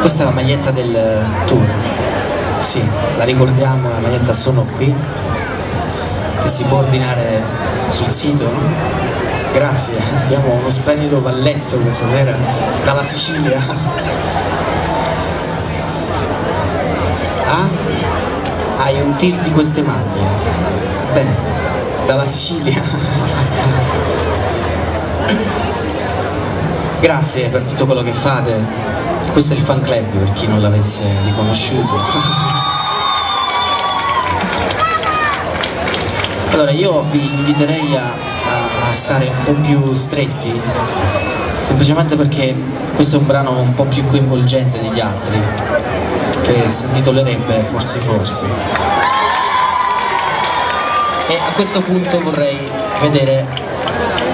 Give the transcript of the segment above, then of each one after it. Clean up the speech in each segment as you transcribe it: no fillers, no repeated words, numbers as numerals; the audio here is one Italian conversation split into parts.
Questa è la maglietta del tour. Sì, la ricordiamo, la maglietta Sono qui, che si può ordinare sul sito, no? Grazie, abbiamo uno splendido balletto questa sera dalla Sicilia. Ah? Hai un tir di queste maglie? Beh, dalla Sicilia. Grazie per tutto quello che fate. Questo è il fan club per chi non l'avesse riconosciuto. Allora io vi inviterei a stare un po' più stretti, semplicemente perché questo è un brano un po' più coinvolgente degli altri, che si intitolerebbe Forse Forse. E a questo punto vorrei vedere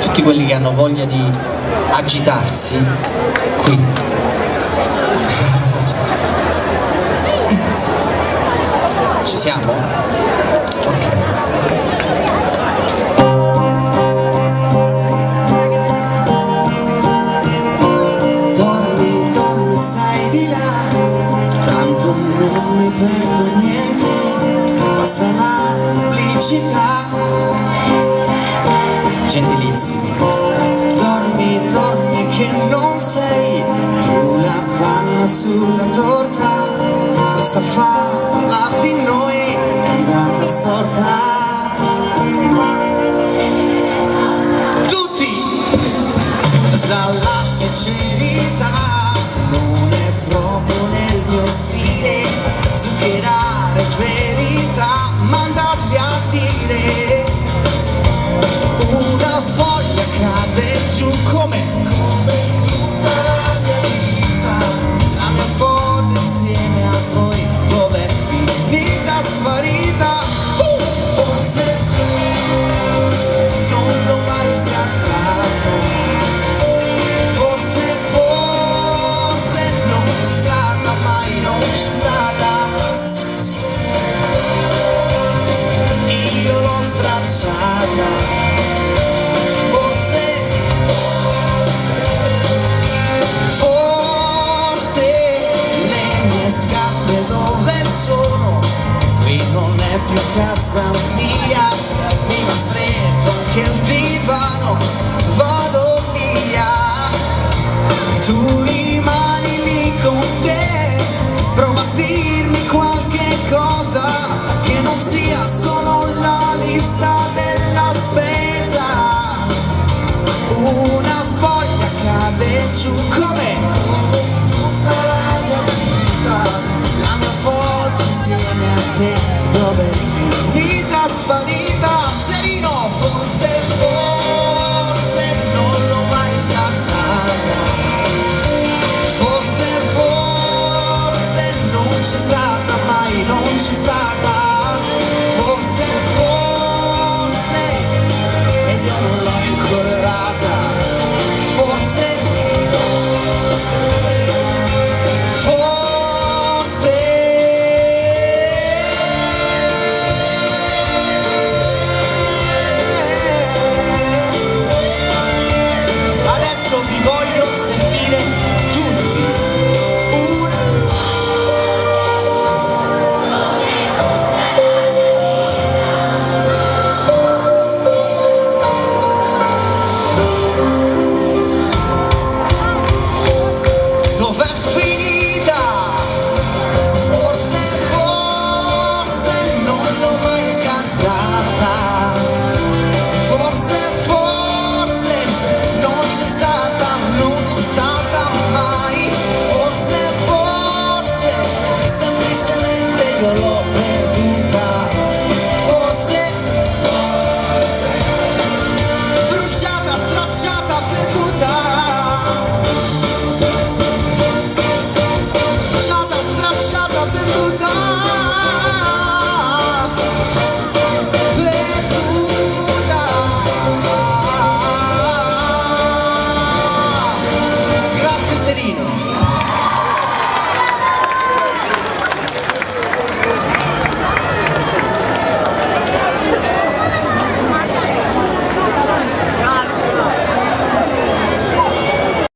tutti quelli che hanno voglia di agitarsi qui. Ci siamo? Ok. Dormi, dormi, stai di là, tanto non mi perdo niente, passa la pubblicità. Gentilissimi. Dormi, dormi che non sei più la panna sulla torta, questa falla di noi è andata storta. Tutti! Dalla sincerità non è proprio nel mio stile zuccherare verità, mandarli a dire una foglia cade giù come tutta la mia vita, la mia foto insieme a voi dov'è finita, sparita. Forse non l'ho mai scartato, forse non c'è stata, mai non c'è stata, io l'ho stracciata. Dove sono? Qui non è più casa mia.